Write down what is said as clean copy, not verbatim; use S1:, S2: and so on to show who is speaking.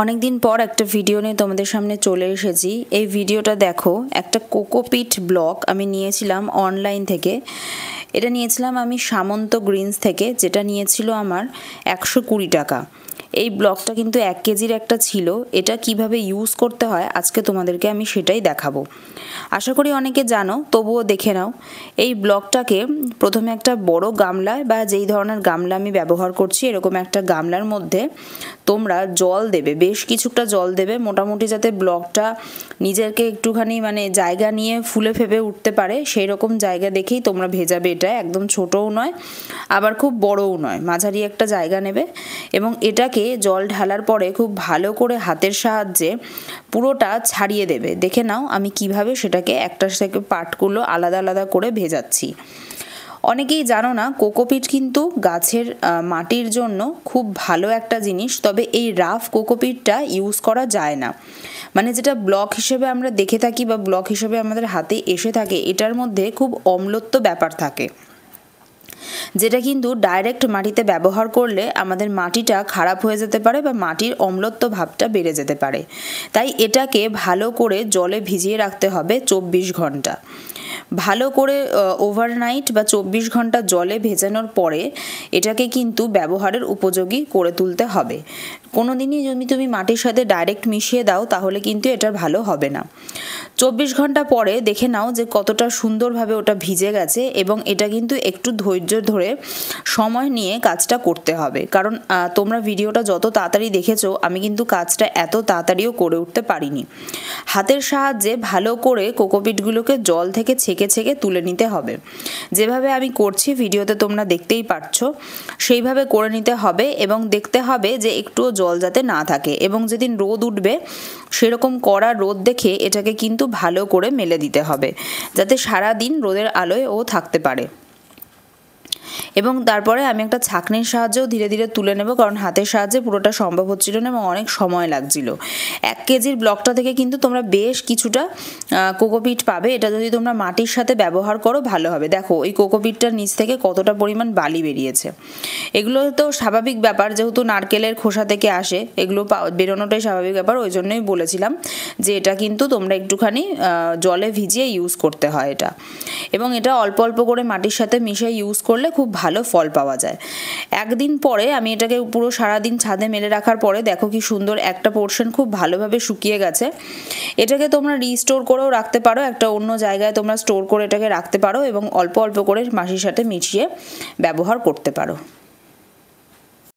S1: অনেক দিন পর একটা ভিডিও নিয়ে তোমাদের সামনে চলে এসেছি। এই ভিডিওটা দেখো, একটা কোকোপিট ব্লক আমি নিয়েছিলাম অনলাইন থেকে। এটা নিয়েছিলাম আমি সামন্ত গ্রিনস থেকে, যেটা নিয়েছিল আমার 120 টাকা। এই ব্লকটা কিন্তু 1 কেজির একটা ছিল। এটা কিভাবে ইউজ করতে হয় আজকে তোমাদেরকে আমি সেটাই দেখাবো। আশা করি অনেকে জানো, তবুও দেখে নাও। এই ব্লকটাকে প্রথমে একটা বড় গামলায় বা যেই ধরনের গামলা আমি ব্যবহার করছি এরকম একটা গামলার মধ্যে তোমরা জল দেবে, বেশ কিছুটা জল দেবে, মোটামুটি যাতে ব্লকটা নিজেকে একটুখানি জায়গা নিয়ে ফুলে ফেপে উঠতে পারে সেই রকম জায়গা দেখেই তোমরা ভেজাবে। এটা একদম ছোটও নয় আবার খুব বড়ও নয়, মাঝারি একটা জায়গা নেবে এবং এটাকে জল ঢালার পরে খুব ভালো করে হাতের সাহায্যে পুরোটা ছাড়িয়ে দেবে। দেখে নাও আমি কিভাবে সেটাকে একটা থেকে পার্টগুলো আলাদা আলাদা করে ভেজাচ্ছি। অনেকেই জানো না, কোকোপিট কিন্তু গাছের মাটির জন্য খুব ভালো একটা জিনিস, তবে এই রাফ কোকোপিটটা ইউজ করা যায় না। যেটা ব্লক হিসেবে আমরা দেখে থাকি বা ব্লক হিসেবে আমাদের হাতে এসে থাকে, এটার মধ্যে খুব অম্লত্ব ব্যাপার থাকে, যেটা কিন্তু ডাইরেক্ট মাটিতে ব্যবহার করলে আমাদের মাটিটা খারাপ হয়ে যেতে পারে বা মাটির অম্লত্ব ভাবটা বেড়ে যেতে পারে। তাই এটাকে ভালো করে জলে ভিজিয়ে রাখতে হবে 24 ঘন্টা। ভালো করে ওভারনাইট বা 24 ঘন্টা জলে ভেজানোর পরে এটাকে কিন্তু ব্যবহারের উপযোগী করে তুলতে হবে। কোনো দিনই যদি তুমি মাটির সাথে ডাইরেক্ট মিশিয়ে দাও তাহলে কিন্তু এটা ভালো হবে না। 24 ঘন্টা পরে দেখে নাও যে কতটা সুন্দরভাবে ওটা ভিজে গেছে, এবং এটা কিন্তু একটু ধৈর্য ধরে সময় নিয়ে কাজটা করতে হবে, কারণ তোমরা ভিডিওটা যত তাড়াতাড়ি দেখেছো আমি কিন্তু কাজটা এত তাড়াতাড়িও করে উঠতে পারিনি। হাতের সাহায্যে ভালো করে কোকোপিটগুলোকে জল থেকে ছেঁকে ছেঁকে তুলে নিতে হবে। যেভাবে আমি করছি ভিডিওতে তোমরা দেখতেই পাচ্ছ, সেইভাবে করে নিতে হবে এবং দেখতে হবে যে একটুও জল যাতে না থাকে, এবং যেদিন রোদ উঠবে সেরকম কড়া রোদ দেখে এটাকে কিন্তু ভালো করে মেলে দিতে হবে, যাতে সারা দিন রোদের আলোয় ও থাকতে পারে। এবং তারপরে আমি একটা ছাঁকনির সাহায্যেও ধীরে ধীরে তুলে নেব, কারণ হাতের সাহায্যে পুরোটা সম্ভব হচ্ছিল না এবং অনেক সময় লাগছিল। 1 কেজির ব্লকটা থেকে কিন্তু তোমরা বেশ কিছুটা কোকোপিট পাবে। এটা যদি তোমরা মাটির সাথে ব্যবহার করো ভালো হবে। দেখো এই কোকোপিটটার নিচ থেকে কতটা পরিমাণ বালি বেরিয়েছে। এগুলো তো স্বাভাবিক ব্যাপার, যেহেতু নারকেলের খোসা থেকে আসে, এগুলো বেরোনোটাই স্বাভাবিক ব্যাপার। ওই জন্যই বলেছিলাম যে এটা কিন্তু তোমরা একটুখানি জলে ভিজিয়ে ইউজ করতে হয় এটা, এবং এটা অল্প অল্প করে মাটির সাথে মিশিয়ে ইউজ করলে খুব ভালো ফল পাওয়া যায়। একদিন পরে আমি এটাকে পুরো সারাদিন ছাদে মেলে রাখার পরে দেখো কি সুন্দর একটা পোর্শন খুব ভালোভাবে শুকিয়ে গেছে। এটাকে তোমরা রিস্টোর করেও রাখতে পারো, একটা অন্য জায়গায় তোমরা স্টোর করে এটাকে রাখতে পারো এবং অল্প অল্প করে মাটির সাথে মিশিয়ে ব্যবহার করতে পারো।